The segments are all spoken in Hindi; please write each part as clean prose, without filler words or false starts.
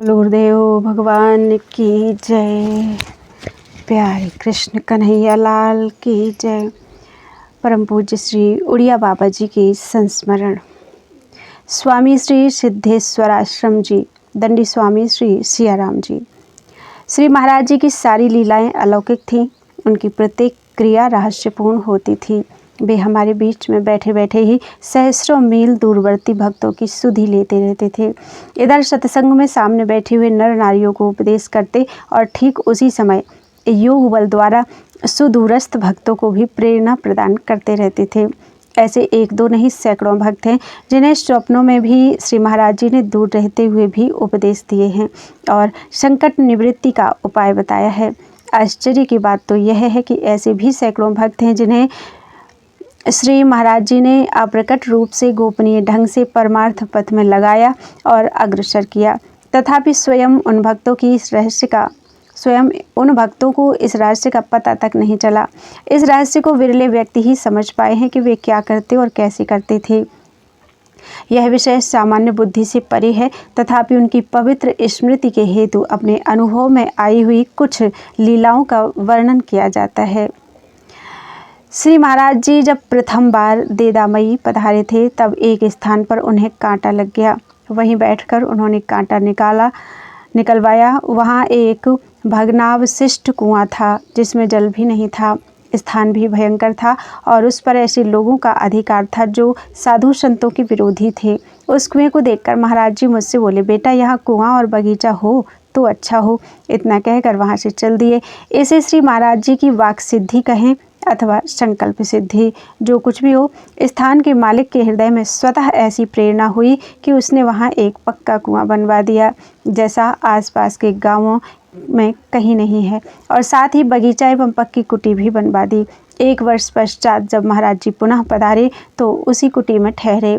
गुरुदेव भगवान की जय। प्यारे कृष्ण कन्हैया लाल की जय। परम पूज्य श्री उड़िया बाबा जी के संस्मरण। स्वामी श्री सिद्धेश्वराश्रम जी, दंडी स्वामी श्री सियाराम जी। श्री महाराज जी की सारी लीलाएं अलौकिक थीं। उनकी प्रत्येक क्रिया रहस्यपूर्ण होती थी। वे हमारे बीच में बैठे बैठे ही सहस्रों मील दूरवर्ती भक्तों की सुधि लेते रहते थे। इधर सत्संग में सामने बैठे हुए नर नारियों को उपदेश करते और ठीक उसी समय योग बल द्वारा सुदूरस्थ भक्तों को भी प्रेरणा प्रदान करते रहते थे। ऐसे एक दो नहीं सैकड़ों भक्त हैं जिन्हें स्वप्नों में भी श्री महाराज जी ने दूर रहते हुए भी उपदेश दिए हैं और संकट निवृत्ति का उपाय बताया है। आश्चर्य की बात तो यह है कि ऐसे भी सैकड़ों भक्त हैं जिन्हें श्री महाराज जी ने अप्रकट रूप से गोपनीय ढंग से परमार्थ पथ में लगाया और अग्रसर किया। तथापि स्वयं उन भक्तों को इस रहस्य का पता तक नहीं चला। इस रहस्य को विरले व्यक्ति ही समझ पाए हैं कि वे क्या करते और कैसे करते थे। यह विषय सामान्य बुद्धि से परे है। तथापि उनकी पवित्र स्मृति के हेतु अपने अनुभव में आई हुई कुछ लीलाओं का वर्णन किया जाता है। श्री महाराज जी जब प्रथम बार देदामई पधारे थे तब एक स्थान पर उन्हें कांटा लग गया। वहीं बैठकर उन्होंने कांटा निकलवाया। वहाँ एक भग्नावशिष्ट कुआं था जिसमें जल भी नहीं था। स्थान भी भयंकर था और उस पर ऐसे लोगों का अधिकार था जो साधु संतों के विरोधी थे। उस कुएं को देखकर महाराज जी मुझसे बोले, बेटा यहाँ कुआं और बगीचा हो तो अच्छा हो। इतना कहकर वहाँ से चल दिए। इसे श्री महाराज जी की वाक सिद्धि कहें अथवा संकल्प सिद्धि, जो कुछ भी हो, स्थान के मालिक के हृदय में स्वतः ऐसी प्रेरणा हुई कि उसने वहाँ एक पक्का कुआं बनवा दिया जैसा आसपास के गांवों में कहीं नहीं है, और साथ ही बगीचा एवं पक्की कुटी भी बनवा दी। एक वर्ष पश्चात जब महाराज जी पुनः पधारे तो उसी कुटी में ठहरे।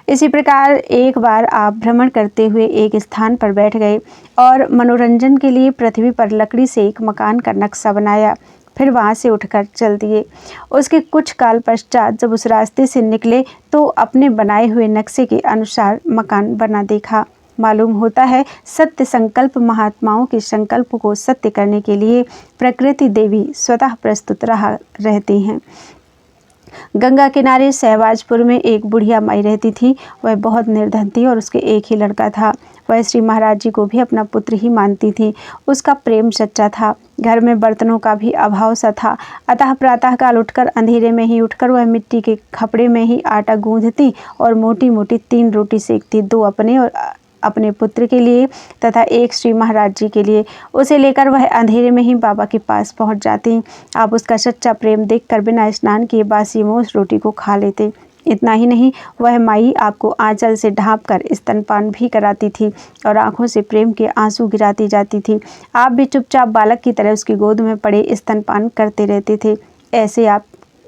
इसी प्रकार एक बार आप भ्रमण करते हुए एक स्थान पर बैठ गए और मनोरंजन के लिए पृथ्वी पर लकड़ी से एक मकान का नक्शा बनाया। फिर वहाँ से उठकर चल दिए। उसके कुछ काल पश्चात जब उस रास्ते से निकले तो अपने बनाए हुए नक्शे के अनुसार मकान बना देखा। मालूम होता है सत्य संकल्प महात्माओं के संकल्प को सत्य करने के लिए प्रकृति देवी स्वतः प्रस्तुत रहती हैं। गंगा किनारे सहवाजपुर में एक बुढ़िया माई रहती थी। वह बहुत निर्धन थी और उसके एक ही लड़का था। वह श्री महाराज जी को भी अपना पुत्र ही मानती थी। उसका प्रेम सच्चा था। घर में बर्तनों का भी अभाव सा था। अतः प्रातःकाल उठकर अंधेरे में ही उठकर वह मिट्टी के खपड़े में ही आटा गूंथती और मोटी मोटी 3 रोटी सेकती, 2 अपने और अपने पुत्र के लिए तथा एक श्री महाराज जी के लिए। उसे लेकर वह अंधेरे में ही बाबा के पास पहुंच जाती। आप उसका सच्चा प्रेम देखकर बिना स्नान किए बासी मुंह उस रोटी को खा लेते। इतना ही नहीं, वह माई आपको आंचल से ढांपकर स्तनपान भी कराती थी और आंखों से प्रेम के आंसू गिराती जाती थी। आप भी चुपचाप बालक की तरह उसकी गोद में पड़े स्तनपान करते रहते थे। ऐसे आप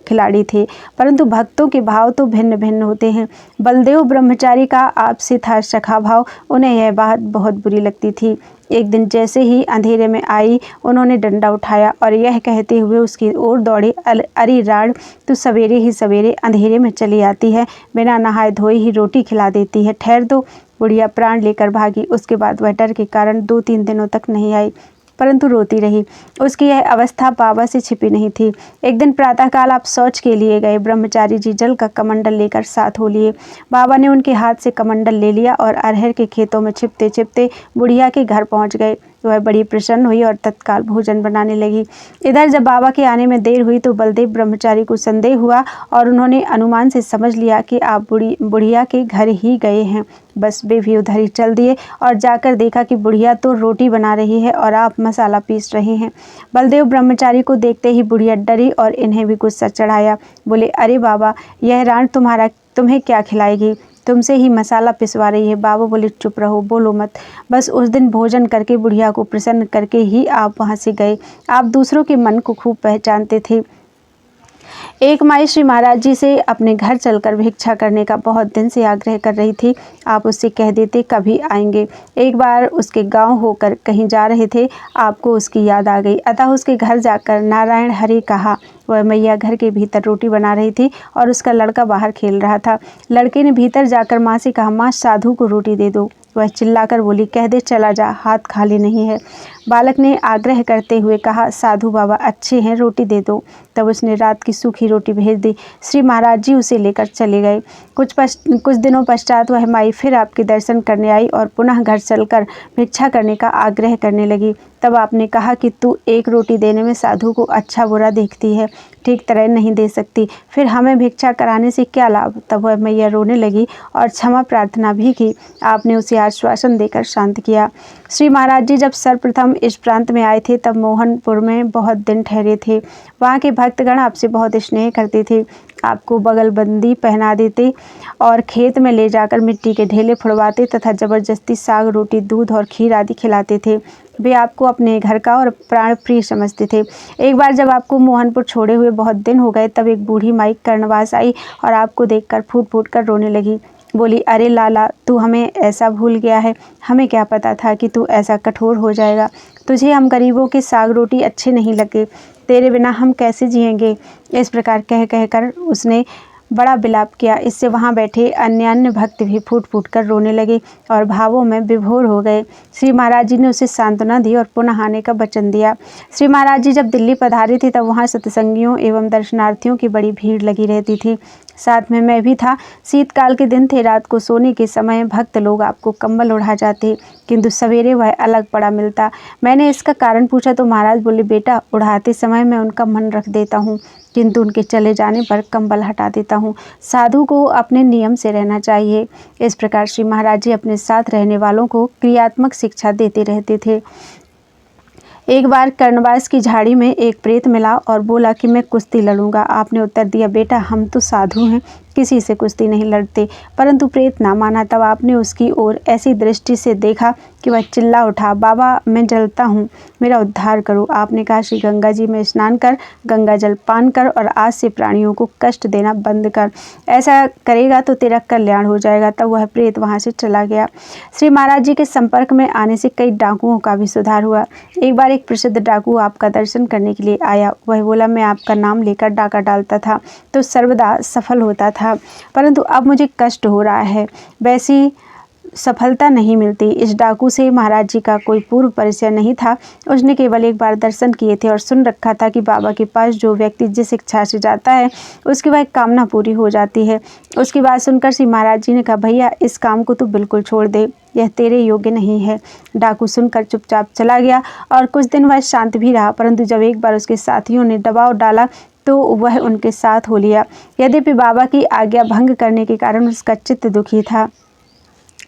खिलाड़ी थे। परंतु भक्तों के भाव तो भिन्न भिन्न होते हैं। बलदेव ब्रह्मचारी का आपसे था सखा भाव। उन्हें यह बात बहुत बुरी लगती थी। एक दिन जैसे ही अंधेरे में आई, उन्होंने डंडा उठाया और यह कहते हुए उसकी ओर दौड़े, अरे राण, तू सवेरे ही सवेरे अंधेरे में चली आती है, बिना नहाए धोए ही रोटी खिला देती है, ठहर दो। बुढ़िया प्राण लेकर भागी। उसके बाद वह डर के कारण 2-3 दिनों तक नहीं आई, परंतु रोती रही। उसकी यह अवस्था बाबा से छिपी नहीं थी। एक दिन प्रातःकाल आप शौच के लिए गए। ब्रह्मचारी जी जल का कमंडल लेकर साथ हो लिए। बाबा ने उनके हाथ से कमंडल ले लिया और अरहर के खेतों में छिपते छिपते बुढ़िया के घर पहुंच गए। वह बड़ी प्रसन्न हुई और तत्काल भोजन बनाने लगी। इधर जब बाबा के आने में देर हुई तो बलदेव ब्रह्मचारी को संदेह हुआ और उन्होंने अनुमान से समझ लिया कि आप बुढ़िया के घर ही गए हैं। बस वे भी उधर ही चल दिए और जाकर देखा कि बुढ़िया तो रोटी बना रही है और आप मसाला पीस रहे हैं। बलदेव ब्रह्मचारी को देखते ही बुढ़िया डरी और इन्हें भी गुस्सा चढ़ाया। बोले, अरे बाबा, यह राण तुम्हें क्या खिलाएगी? तुमसे ही मसाला पिसवा रही है। बाबा बोले, चुप रहो, बोलो मत। बस उस दिन भोजन करके बुढ़िया को प्रसन्न करके ही आप वहाँ से गए। आप दूसरों के मन को खूब पहचानते थे। एक माई श्री महाराज जी से अपने घर चलकर भिक्षा करने का बहुत दिन से आग्रह कर रही थी। आप उससे कह देते कभी आएंगे। एक बार उसके गांव होकर कहीं जा रहे थे, आपको उसकी याद आ गई। अतः उसके घर जाकर नारायण हरि कहा। वह मैया घर के भीतर रोटी बना रही थी और उसका लड़का बाहर खेल रहा था। लड़के ने भीतर जाकर माँ से कहा, माँ साधु को रोटी दे दो। वह चिल्लाकर बोली, कह दे चला जा, हाथ खाली नहीं है। बालक ने आग्रह करते हुए कहा, साधु बाबा अच्छे हैं, रोटी दे दो। तब उसने रात की सूखी रोटी भेज दी। श्री महाराज जी उसे लेकर चले गए। कुछ दिनों पश्चात वह माई फिर आपके दर्शन करने आई और पुनः घर चलकर भिक्षा करने का आग्रह करने लगी। तब आपने कहा कि तू एक रोटी देने में साधु को अच्छा बुरा देखती है, ठीक तरह नहीं दे सकती, फिर हमें भिक्षा कराने से क्या लाभ। तब वह मैया रोने लगी और क्षमा प्रार्थना भी की। आपने उसे आश्वासन देकर शांत किया। श्री महाराज जी जब सर्वप्रथम इस प्रांत में आए थे तब मोहनपुर में बहुत दिन ठहरे थे। वहाँ के भक्तगण आपसे बहुत स्नेह करते थे, आपको बगलबंदी पहना देते और खेत में ले जाकर मिट्टी के ढेले फुड़वाते तथा जबरदस्ती साग रोटी दूध और खीर आदि खिलाते थे। वे आपको अपने घर का और प्राण प्रिय समझते थे। एक बार जब आपको मोहनपुर छोड़े हुए बहुत दिन हो गए तब एक बूढ़ी माई कर्णवास आई और आपको देखकर फूट फूट कर रोने लगी। बोली, अरे लाला, तू हमें ऐसा भूल गया है, हमें क्या पता था कि तू ऐसा कठोर हो जाएगा। तुझे हम गरीबों के साग रोटी अच्छे नहीं लगे, तेरे बिना हम कैसे जिएंगे। इस प्रकार कह कहकर उसने बड़ा विलाप किया। इससे वहाँ बैठे अन्य भक्त भी फूट फूट कर रोने लगे और भावों में विभोर हो गए। श्री महाराज जी ने उसे सांत्वना दी और पुनः आने का वचन दिया। श्री महाराज जी जब दिल्ली पधारे थे तब वहाँ सत्संगियों एवं दर्शनार्थियों की बड़ी भीड़ लगी रहती थी। साथ में मैं भी था। शीतकाल के दिन थे। रात को सोने के समय भक्त लोग आपको कंबल उड़ा जाते, किंतु सवेरे वह अलग पड़ा मिलता। मैंने इसका कारण पूछा तो महाराज बोले, बेटा, उड़ाते समय मैं उनका मन रख देता हूँ, किंतु उनके चले जाने पर कंबल हटा देता हूँ। साधु को अपने नियम से रहना चाहिए। इस प्रकार श्री महाराज जी अपने साथ रहने वालों को क्रियात्मक शिक्षा देते रहते थे। एक बार कर्णवास की झाड़ी में एक प्रेत मिला और बोला कि मैं कुश्ती लड़ूंगा। आपने उत्तर दिया, बेटा, हम तो साधु हैं, किसी से कुश्ती नहीं लड़ते। परंतु प्रेत ना माना। तब आपने उसकी ओर ऐसी दृष्टि से देखा कि वह चिल्ला उठा, बाबा, मैं जलता हूँ, मेरा उद्धार करो। आपने कहा, श्री गंगा जी में स्नान कर, गंगा जल पान कर और आज से प्राणियों को कष्ट देना बंद कर। ऐसा करेगा तो तेरा कल्याण हो जाएगा। तब वह प्रेत वहाँ से चला गया। श्री महाराज जी के संपर्क में आने से कई डाकुओं का भी सुधार हुआ। एक बार एक प्रसिद्ध डाकू आपका दर्शन करने के लिए आया। वह बोला, मैं आपका नाम लेकर डाका डालता था तो सर्वदा सफल होता था, परंतु अब मुझे कष्ट हो रहा है, वैसी सफलता नहीं मिलती। इस डाकू से महाराज जी का कोई पूर्व परिचय नहीं था। उसने केवल एक बार दर्शन किए थे और सुन रखा था कि बाबा के पास जो व्यक्ति जिस इच्छा से जाता है उसकी वह कामना पूरी हो जाती है। उसकी बात सुनकर श्री महाराज जी ने कहा, भैया, इस काम को तू बिल्कुल छोड़ दे, यह तेरे योग्य नहीं है। डाकू सुनकर चुपचाप चला गया और कुछ दिन वह शांत भी रहा, परंतु जब एक बार उसके साथियों ने दबाव डाला तो वह उनके साथ हो लिया। यद्यपि बाबा की आज्ञा भंग करने के कारण उसका चित्त दुखी था।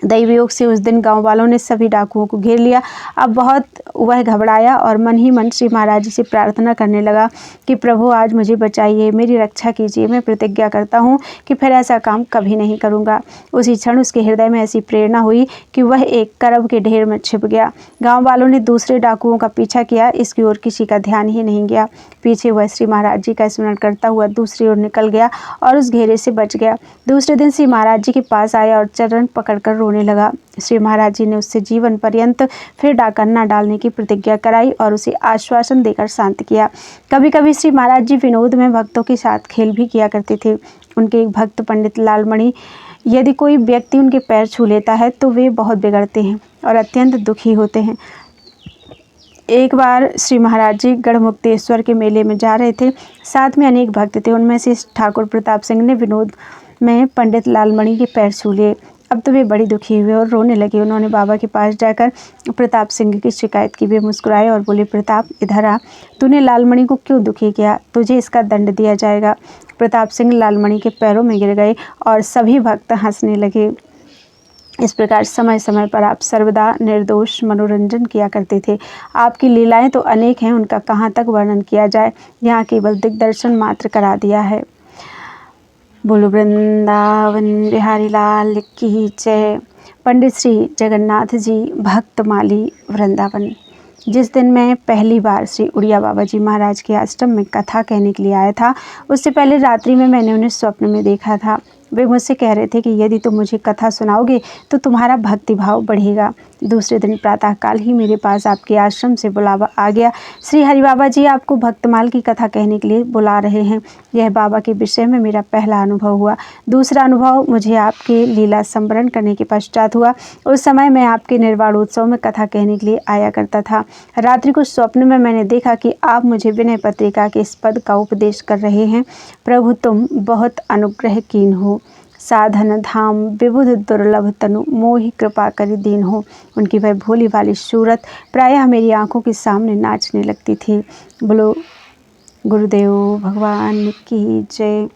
दैवयोग से उस दिन गांव वालों ने सभी डाकुओं को घेर लिया। अब बहुत वह घबराया और मन ही मन श्री महाराज जी से प्रार्थना करने लगा कि प्रभु, आज मुझे बचाइए, मेरी रक्षा कीजिए। मैं प्रतिज्ञा करता हूँ कि फिर ऐसा काम कभी नहीं करूँगा। उसी क्षण उसके हृदय में ऐसी प्रेरणा हुई कि वह एक करब के ढेर में छिप गया। गाँव वालों ने दूसरे डाकुओं का पीछा किया, इसकी ओर किसी का ध्यान ही नहीं गया। पीछे वह श्री महाराज जी का स्मरण करता हुआ दूसरी ओर निकल गया और उस घेरे से बच गया। दूसरे दिन श्री महाराज जी के पास आया और चरण पकड़कर रोने लगा। श्री महाराज जी ने उससे जीवन पर्यंत फिर डाका न डालने की प्रतिज्ञा कराई और उसे आश्वासन देकर शांत किया। कभी कभी श्री महाराज जी विनोद में भक्तों के साथ खेल भी किया करते थे। उनके एक भक्त पंडित लालमणि, यदि कोई व्यक्ति उनके पैर छू लेता है तो वे बहुत बिगड़ते हैं और अत्यंत दुखी होते हैं। एक बार श्री महाराज जी गढ़मुक्तेश्वर के मेले में जा रहे थे। साथ में अनेक भक्त थे। उनमें से ठाकुर प्रताप सिंह ने विनोद में पंडित लालमणि के पैर छू लिए। अब तो वे बड़ी दुखी हुए और रोने लगे। उन्होंने बाबा के पास जाकर प्रताप सिंह की शिकायत की। वे मुस्कुराए और बोले, प्रताप, इधर आ, तूने लालमणि को क्यों दुखी किया? तुझे इसका दंड दिया जाएगा। प्रताप सिंह लालमणि के पैरों में गिर गए और सभी भक्त हंसने लगे। इस प्रकार समय समय पर आप सर्वदा निर्दोष मनोरंजन किया करते थे। आपकी लीलाएं तो अनेक हैं, उनका कहाँ तक वर्णन किया जाए, यहाँ केवल दिग्दर्शन मात्र करा दिया है। बोलो वृंदावन बिहारी लाल की जय। पंडित श्री जगन्नाथ जी, भक्तमाली, वृंदावन। जिस दिन मैं पहली बार श्री उड़िया बाबा जी महाराज के आश्रम में कथा कहने के लिए आया था, उससे पहले रात्रि में मैंने उन्हें स्वप्न में देखा था। वे मुझसे कह रहे थे कि यदि तुम मुझे कथा सुनाओगे तो तुम्हारा भक्तिभाव बढ़ेगा। दूसरे दिन प्रातःकाल ही मेरे पास आपके आश्रम से बुलावा आ गया। श्री हरि बाबा जी आपको भक्तमाल की कथा कहने के लिए बुला रहे हैं। यह बाबा के विषय में मेरा पहला अनुभव हुआ। दूसरा अनुभव मुझे आपके लीला स्मरण करने के पश्चात हुआ। उस समय मैं आपके निर्वाण उत्सव में कथा कहने के लिए आया करता था। रात्रि को स्वप्न में मैंने देखा कि आप मुझे विनय पत्रिका के इस पद का उपदेश कर रहे हैं, प्रभु तुम बहुत अनुग्रहकीन हो, साधन धाम विबुध दुर्लभ तनु मोहि कृपा करी दीन हो। उनकी वह भोली वाली सूरत प्रायः मेरी आंखों के सामने नाचने लगती थी। बोलो गुरुदेव भगवान की जय।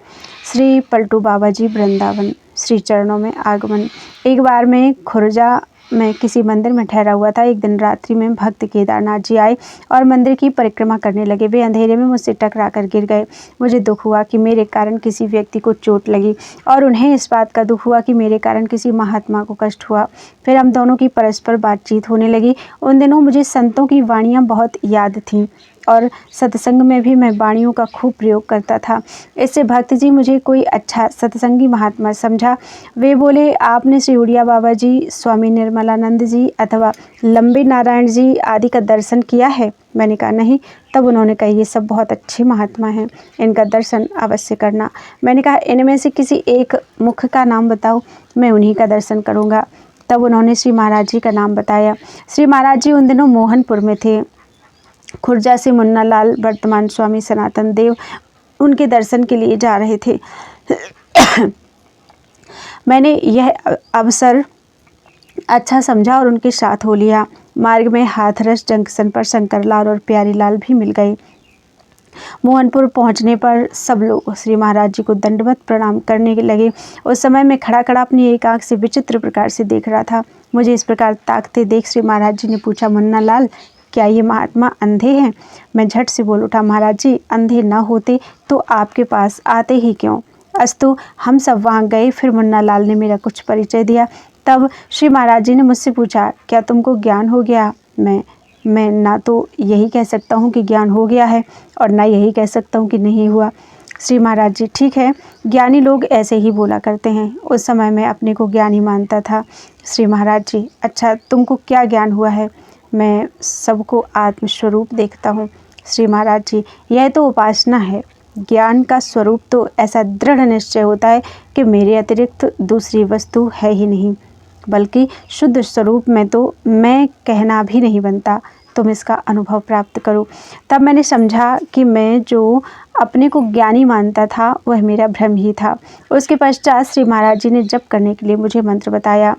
श्री पलटू बाबा जी वृंदावन। श्री चरणों में आगमन। एक बार मैं खुर्जा में किसी मंदिर में ठहरा हुआ था। एक दिन रात्रि में भक्त केदारनाथ जी आए और मंदिर की परिक्रमा करने लगे। वे अंधेरे में मुझसे टकरा कर गिर गए। मुझे दुख हुआ कि मेरे कारण किसी व्यक्ति को चोट लगी और उन्हें इस बात का दुख हुआ कि मेरे कारण किसी महात्मा को कष्ट हुआ। फिर हम दोनों की परस्पर बातचीत होने लगी। उन दिनों मुझे संतों की वाणियाँ बहुत याद थीं और सत्संग में भी मैं वाणियों का खूब प्रयोग करता था। इससे भक्त जी मुझे कोई अच्छा सत्संगी महात्मा समझा। वे बोले, आपने श्री उड़िया बाबा जी, स्वामी निर्मलानंद जी अथवा लंबे नारायण जी आदि का दर्शन किया है? मैंने कहा नहीं। तब उन्होंने कहा, ये सब बहुत अच्छे महात्मा हैं, इनका दर्शन अवश्य करना। मैंने कहा, इनमें से किसी एक मुख का नाम बताओ, मैं उन्हीं का दर्शन करूँगा। तब उन्होंने श्री महाराज जी का नाम बताया। श्री महाराज जी उन दिनों मोहनपुर में थे। खुर्जा से मुन्ना लाल, वर्तमान स्वामी सनातन देव, उनके दर्शन के लिए जा रहे थे। मैंने यह अवसर अच्छा समझा और उनके साथ हो लिया। मार्ग में हाथरस जंक्शन पर शंकरलाल और प्यारीलाल भी मिल गए। मोहनपुर पहुंचने पर सब लोग श्री महाराज जी को दंडवत प्रणाम करने लगे। उस समय मैं खड़ा खड़ा अपनी एक आंख से विचित्र प्रकार से देख रहा था। मुझे इस प्रकार ताकते देख श्री महाराज जी ने पूछा, मुन्ना लाल, क्या ये महात्मा अंधे हैं? मैं झट से बोल उठा, महाराज जी अंधे न होते तो आपके पास आते ही क्यों? अस्तु हम सब वहाँ गए। फिर मुन्ना लाल ने मेरा कुछ परिचय दिया। तब श्री महाराज जी ने मुझसे पूछा, क्या तुमको ज्ञान हो गया? मैं ना तो यही कह सकता हूँ कि ज्ञान हो गया है और ना यही कह सकता हूँ कि नहीं हुआ। श्री महाराज जी, ठीक है, ज्ञानी लोग ऐसे ही बोला करते हैं। उस समय मैं अपने को ज्ञानी मानता था। श्री महाराज जी, अच्छा तुमको क्या ज्ञान हुआ है? मैं सबको आत्मस्वरूप देखता हूँ। श्री महाराज जी, यह तो उपासना है। ज्ञान का स्वरूप तो ऐसा दृढ़ निश्चय होता है कि मेरे अतिरिक्त दूसरी वस्तु है ही नहीं, बल्कि शुद्ध स्वरूप में तो मैं कहना भी नहीं बनता। तुम इसका अनुभव प्राप्त करो। तब मैंने समझा कि मैं जो अपने को ज्ञानी मानता था वह मेरा भ्रम ही था। उसके पश्चात श्री महाराज जी ने जप करने के लिए मुझे मंत्र बताया।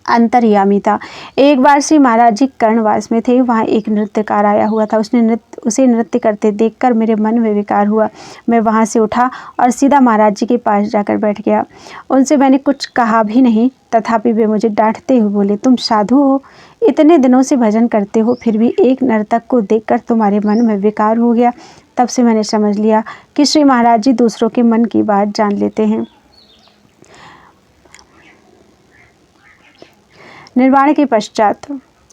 अंतर्यामिता। एक बार श्री महाराज जी कर्णवास में थे। वहाँ एक नृत्यकार आया हुआ था। उसे नृत्य करते देखकर मेरे मन में विकार हुआ। मैं वहाँ से उठा और सीधा महाराज जी के पास जाकर बैठ गया। उनसे मैंने कुछ कहा भी नहीं, तथापि वे मुझे डांटते हुए बोले, तुम साधु हो, इतने दिनों से भजन करते हो, फिर भी एक नर्तक को देखकर तुम्हारे मन में विकार हो गया। तब से मैंने समझ लिया कि श्री महाराज जी दूसरों के मन की बात जान लेते हैं। निर्वाण के पश्चात।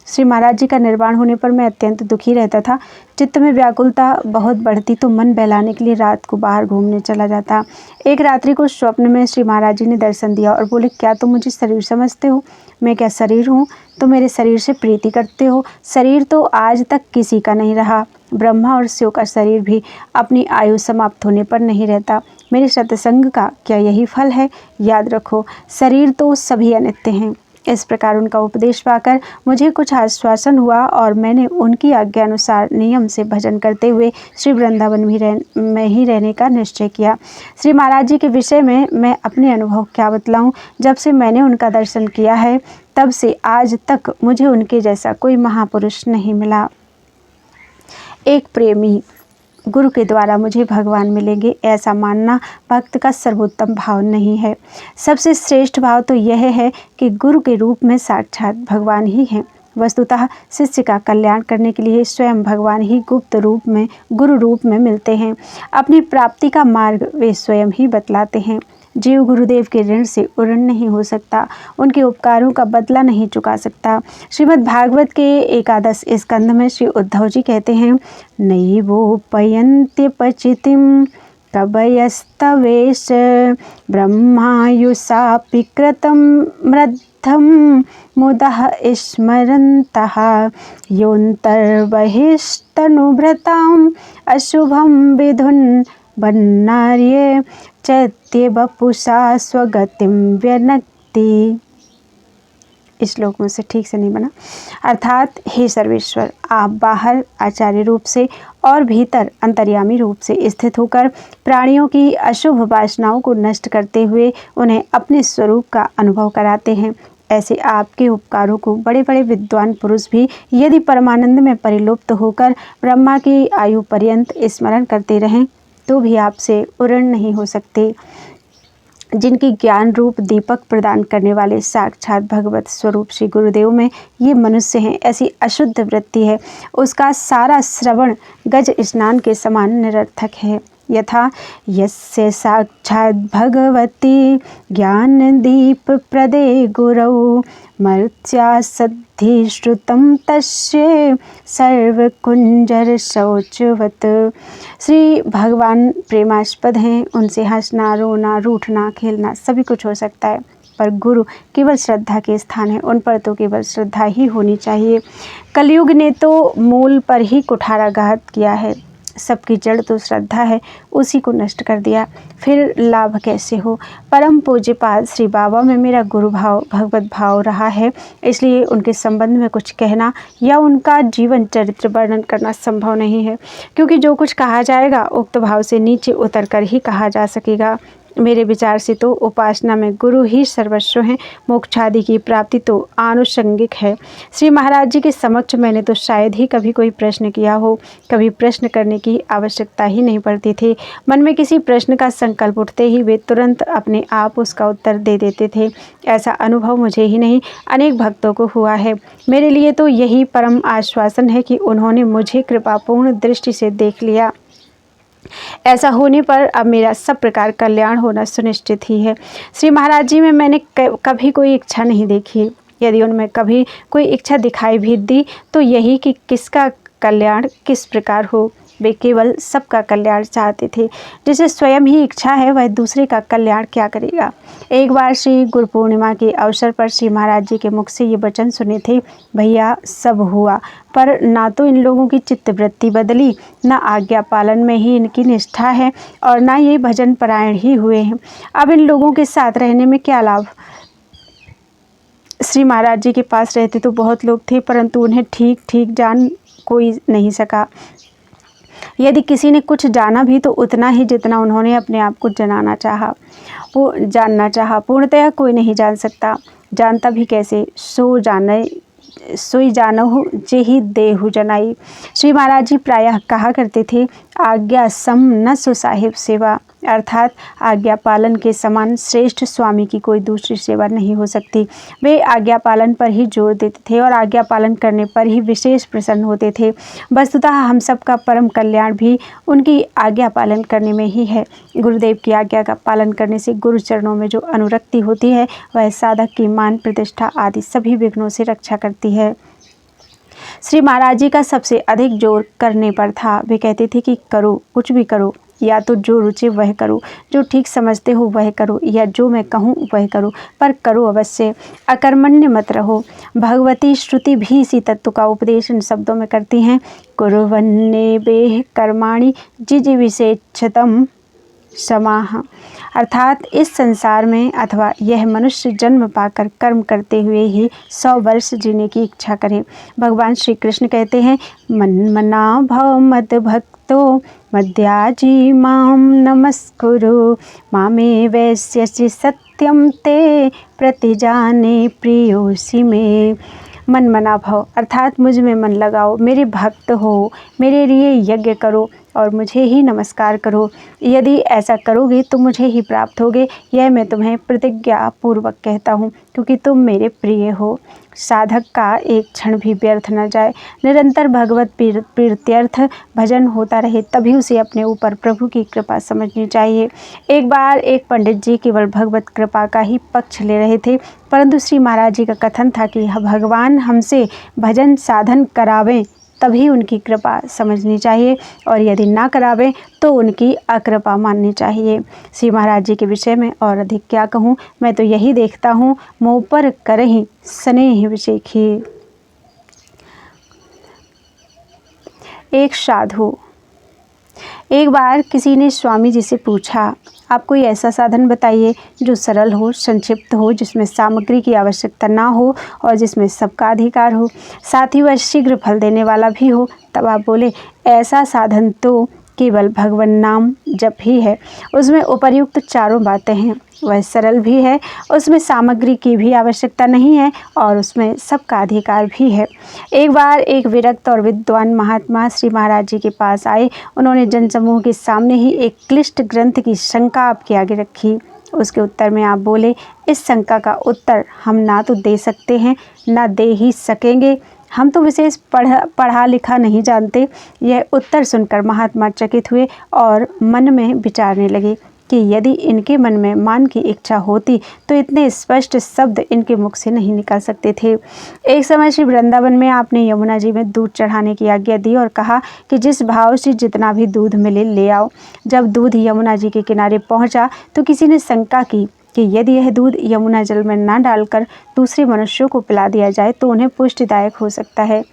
श्री महाराज जी का निर्वाण होने पर मैं अत्यंत दुखी रहता था। चित्त में व्याकुलता बहुत बढ़ती तो मन बहलाने के लिए रात को बाहर घूमने चला जाता। एक रात्रि को स्वप्न में श्री महाराज जी ने दर्शन दिया और बोले, क्या तुम मुझे शरीर समझते हो? मैं क्या शरीर हूँ? तुम मेरे शरीर से प्रीति करते हो? शरीर तो आज तक किसी का नहीं रहा। ब्रह्मा और शिव का शरीर भी अपनी आयु समाप्त होने पर नहीं रहता। मेरे सत्संग का क्या यही फल है? याद रखो, शरीर तो सभी अनित्य हैं। इस प्रकार उनका उपदेश पाकर मुझे कुछ आश्वासन हुआ और मैंने उनकी आज्ञा अनुसार नियम से भजन करते हुए श्री वृंदावन में ही रहने का निश्चय किया। श्री महाराज जी के विषय में मैं अपने अनुभव क्या बतलाऊं। जब से मैंने उनका दर्शन किया है तब से आज तक मुझे उनके जैसा कोई महापुरुष नहीं मिला। एक प्रेमी गुरु के द्वारा मुझे भगवान मिलेंगे ऐसा मानना भक्त का सर्वोत्तम भाव नहीं है। सबसे श्रेष्ठ भाव तो यह है कि गुरु के रूप में साक्षात भगवान ही हैं। वस्तुतः शिष्य का कल्याण करने के लिए स्वयं भगवान ही गुप्त रूप में गुरु रूप में मिलते हैं। अपनी प्राप्ति का मार्ग वे स्वयं ही बतलाते हैं। जीव गुरुदेव के ऋण से उऋण नहीं हो सकता, उनके उपकारों का बदला नहीं चुका सकता। श्रीमद् भागवत के 11 स्कंध में श्री उद्धव जी कहते हैं, नैवोपयन्त्य पचितिं कवयस्तवेश ब्रह्मायुषापि कृतं मृद्धं मुदः स्मरन्तः योऽन्तर्बहिस्तनुभृताम् अशुभं विधुन् वन्नार्ये चैत्य वपुषा स्वगतिं व्यनक्ति। इस श्लोक में से ठीक से नहीं बना। अर्थात हे सर्वेश्वर, आप बाहर आचार्य रूप से और भीतर अंतर्यामी रूप से स्थित होकर प्राणियों की अशुभ वासनाओं को नष्ट करते हुए उन्हें अपने स्वरूप का अनुभव कराते हैं। ऐसे आपके उपकारों को बड़े बड़े विद्वान पुरुष भी यदि परमानंद में परिलुप्त होकर ब्रह्मा की आयु पर्यंत स्मरण करते रहें तो भी आपसे उऋण नहीं हो सकते। जिनकी ज्ञान रूप दीपक प्रदान करने वाले साक्षात भगवत स्वरूप श्री गुरुदेव में ये मनुष्य हैं, ऐसी अशुद्ध वृत्ति है, उसका सारा श्रवण गज स्नान के समान निरर्थक है। यथा यस्य साक्षात् भगवती ज्ञान दीप प्रदे गुरौ मर्त्या सद्धि श्रुतं तस्य सर्वकुंजर शौचवत। श्री भगवान प्रेमास्पद हैं, उनसे हंसना, रोना, रूठना, खेलना सभी कुछ हो सकता है, पर गुरु केवल श्रद्धा के स्थान है, उन पर तो केवल श्रद्धा ही होनी चाहिए। कलयुग ने तो मूल पर ही कुठाराघात किया है, सबकी जड़ तो श्रद्धा है, उसी को नष्ट कर दिया, फिर लाभ कैसे हो। परम पूज्यपाद श्री बाबा में मेरा गुरु भाव, भगवत भाव रहा है, इसलिए उनके संबंध में कुछ कहना या उनका जीवन चरित्र वर्णन करना संभव नहीं है, क्योंकि जो कुछ कहा जाएगा उक्त भाव से नीचे उतर कर ही कहा जा सकेगा। मेरे विचार से तो उपासना में गुरु ही सर्वस्व हैं, मोक्षादि की प्राप्ति तो आनुषंगिक है। श्री महाराज जी के समक्ष मैंने तो शायद ही कभी कोई प्रश्न किया हो, कभी प्रश्न करने की आवश्यकता ही नहीं पड़ती थी। मन में किसी प्रश्न का संकल्प उठते ही वे तुरंत अपने आप उसका उत्तर दे देते थे। ऐसा अनुभव मुझे ही नहीं अनेक भक्तों को हुआ है। मेरे लिए तो यही परम आश्वासन है कि उन्होंने मुझे कृपापूर्ण दृष्टि से देख लिया। ऐसा होने पर अब मेरा सब प्रकार कल्याण होना सुनिश्चित ही है। श्री महाराज जी में मैंने कभी कोई इच्छा नहीं देखी, यदि उनमें कभी कोई इच्छा दिखाई भी दी तो यही कि किसका कल्याण किस प्रकार हो। वे केवल सबका कल्याण चाहते थे। जिसे स्वयं ही इच्छा है वह दूसरे का कल्याण क्या करेगा। एक बार श्री गुरु पूर्णिमा के अवसर पर श्री महाराज जी के मुख से ये वचन सुने थे, भैया सब हुआ, पर ना तो इन लोगों की चित्तवृत्ति बदली, ना आज्ञा पालन में ही इनकी निष्ठा है, और ना ये भजन परायण ही हुए हैं। अब इन लोगों के साथ रहने में क्या लाभ। श्री महाराज जी के पास रहते तो बहुत लोग थे, परंतु उन्हें ठीक ठीक जान कोई नहीं सका। यदि किसी ने कुछ जाना भी तो उतना ही जितना उन्होंने अपने आप को जानना चाहा। पूर्णतः कोई नहीं जान सकता। जानता भी कैसे। सोई जानहु जेहि देहु जनाई। श्री महाराज जी प्रायः कहा करते थे, आज्ञा सम न सो साहिब सेवा, अर्थात आज्ञा पालन के समान श्रेष्ठ स्वामी की कोई दूसरी सेवा नहीं हो सकती। वे आज्ञा पालन पर ही जोर देते थे और आज्ञा पालन करने पर ही विशेष प्रसन्न होते थे। वस्तुतः हम सबका परम कल्याण भी उनकी आज्ञा पालन करने में ही है। गुरुदेव की आज्ञा का पालन करने से गुरु चरणों में जो अनुरक्ति होती है वह साधक की मान प्रतिष्ठा आदि सभी विघ्नों से रक्षा करती है। श्री महाराज जी का सबसे अधिक जोर करने पर था। वे कहते थे कि करो, कुछ भी करो, या तो जो रुचि वह करो, जो ठीक समझते हो वह करो, या जो मैं कहूँ वह करो, पर करो अवश्य, अकर्मण्य मत रहो। भगवती श्रुति भी इसी तत्व का उपदेश इन शब्दों में करती हैं, कुर्वन्ने बेह कर्माणि जिजीविषेच्छतम समाह, अर्थात इस संसार में अथवा यह मनुष्य जन्म पाकर कर्म करते हुए ही 100 वर्ष जीने की इच्छा करे। भगवान श्री कृष्ण कहते हैं, मन्मना भव मद भक्तो मद्याजी माम नमस्कुरु मामे वैश्यसि सत्यम ते प्रतिजाने प्रियोसि में। मन मना भव अर्थात मुझ में मन लगाओ, मेरे भक्त हो, मेरे लिए यज्ञ करो और मुझे ही नमस्कार करो। यदि ऐसा करोगे तो मुझे ही प्राप्त होगे, यह मैं तुम्हें प्रतिज्ञा पूर्वक कहता हूँ, क्योंकि तुम मेरे प्रिय हो। साधक का एक क्षण भी व्यर्थ न जाए, निरंतर भगवत प्रीत्यर्थ भजन होता रहे, तभी उसे अपने ऊपर प्रभु की कृपा समझनी चाहिए। एक बार एक पंडित जी केवल भगवत कृपा का ही पक्ष ले रहे थे, परंतु श्री महाराज जी का कथन था कि भगवान हमसे भजन साधन करावें तभी उनकी कृपा समझनी चाहिए और यदि ना करावें तो उनकी अकृपा माननी चाहिए। श्री महाराज जी के विषय में और अधिक क्या कहूँ, मैं तो यही देखता हूँ, मुँह पर करही स्नेह विशेखी। एक साधु। एक बार किसी ने स्वामी जी से पूछा, आप कोई ऐसा साधन बताइए जो सरल हो, संक्षिप्त हो, जिसमें सामग्री की आवश्यकता ना हो और जिसमें सबका अधिकार हो, साथ ही वह शीघ्र फल देने वाला भी हो। तब आप बोले, ऐसा साधन तो केवल भगवान नाम जप ही है। उसमें उपर्युक्त चारों बातें हैं, वह सरल भी है, उसमें सामग्री की भी आवश्यकता नहीं है और उसमें सबका अधिकार भी है। एक बार एक विरक्त और विद्वान महात्मा श्री महाराज जी के पास आए। उन्होंने जनसमूह के सामने ही एक क्लिष्ट ग्रंथ की शंका आपके आगे रखी। उसके उत्तर में आप बोले, इस शंका का उत्तर हम ना तो दे सकते हैं, ना दे ही सकेंगे। हम तो विशेष पढ़ा लिखा नहीं जानते। यह उत्तर सुनकर महात्मा चकित हुए और मन में विचारने लगे कि यदि इनके मन में मान की इच्छा होती तो इतने स्पष्ट शब्द इनके मुख से नहीं निकल सकते थे। एक समय श्री वृंदावन में आपने यमुना जी में दूध चढ़ाने की आज्ञा दी और कहा कि जिस भाव से जितना भी दूध मिले ले आओ। जब दूध यमुना जी के किनारे पहुंचा तो किसी ने शंका की कि यदि यह दूध यमुना जल में न डालकर दूसरे मनुष्यों को पिला दिया जाए तो उन्हें पुष्टिदायक हो सकता है।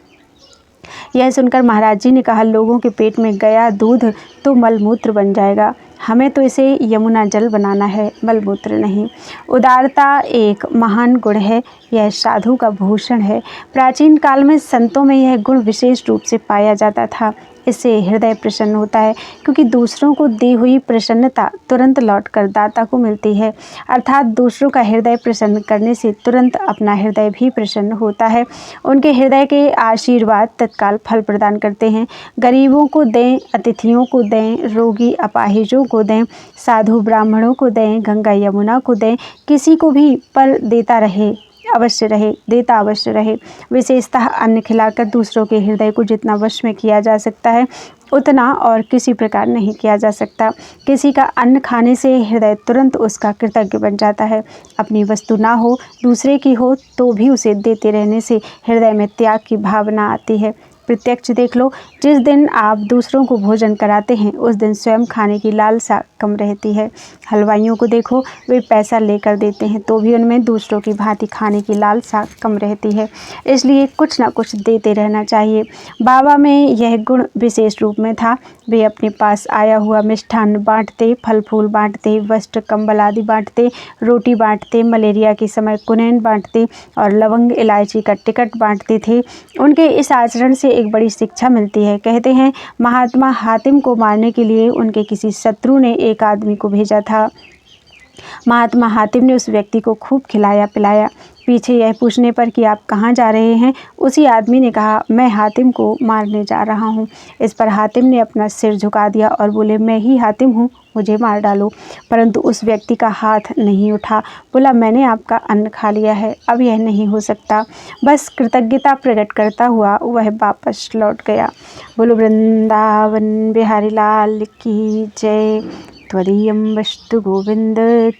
यह सुनकर महाराज जी ने कहा, लोगों के पेट में गया दूध तो मलमूत्र बन जाएगा, हमें तो इसे यमुना जल बनाना है, मलमूत्र नहीं। उदारता एक महान गुण है, यह साधु का भूषण है। प्राचीन काल में संतों में यह गुण विशेष रूप से पाया जाता था। इससे हृदय प्रसन्न होता है, क्योंकि दूसरों को दी हुई प्रसन्नता तुरंत लौटकर दाता को मिलती है। अर्थात दूसरों का हृदय प्रसन्न करने से तुरंत अपना हृदय भी प्रसन्न होता है। उनके हृदय के आशीर्वाद तत्काल फल प्रदान करते हैं। गरीबों को दें, अतिथियों को दें, रोगी अपाहिजों को दें, साधु ब्राह्मणों को दें, गंगा यमुना को दें, किसी को भी पर देता रहे अवश्य रहे, देता अवश्य रहे। विशेषतः अन्न खिलाकर दूसरों के हृदय को जितना वश में किया जा सकता है उतना और किसी प्रकार नहीं किया जा सकता। किसी का अन्न खाने से हृदय तुरंत उसका कृतज्ञ बन जाता है। अपनी वस्तु ना हो, दूसरे की हो तो भी उसे देते रहने से हृदय में त्याग की भावना आती है। प्रत्यक्ष देख लो, जिस दिन आप दूसरों को भोजन कराते हैं उस दिन स्वयं खाने की लालसा कम रहती है। हलवाइयों को देखो, वे पैसा लेकर देते हैं तो भी उनमें दूसरों की भांति खाने की लालसा कम रहती है। इसलिए कुछ ना कुछ देते रहना चाहिए। बाबा में यह गुण विशेष रूप में था। वे अपने पास आया हुआ मिष्ठान्न बांटते, फल फूल बांटते, वस्त्र कंबल आदि बांटते, रोटी बांटते, मलेरिया के समय कुनैन बांटते और लवंग इलायची का टिकट बांटते थे। उनके इस आचरण से एक बड़ी शिक्षा मिलती है। कहते हैं, महात्मा हातिम को मारने के लिए उनके किसी शत्रु ने एक आदमी को भेजा था। महात्मा हातिम ने उस व्यक्ति को खूब खिलाया पिलाया। पीछे यह पूछने पर कि आप कहाँ जा रहे हैं, उसी आदमी ने कहा, मैं हातिम को मारने जा रहा हूँ। इस पर हातिम ने अपना सिर झुका दिया और बोले, मैं ही हातिम हूँ, मुझे मार डालो। परंतु उस व्यक्ति का हाथ नहीं उठा। बोला, मैंने आपका अन्न खा लिया है, अब यह नहीं हो सकता। बस कृतज्ञता प्रकट करता हुआ वह वापस लौट गया। बोलो वृंदावन बिहारी लाल की जय। त्वदीयं वस्तु गोविंद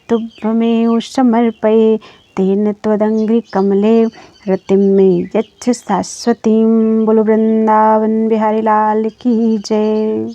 तुभ्यमेव समर्पये, तेन त्वदंघ्रि कमले रतिं मे यच्छ शाश्वतीं। बोलो वृंदावन बिहारी लाल की जय।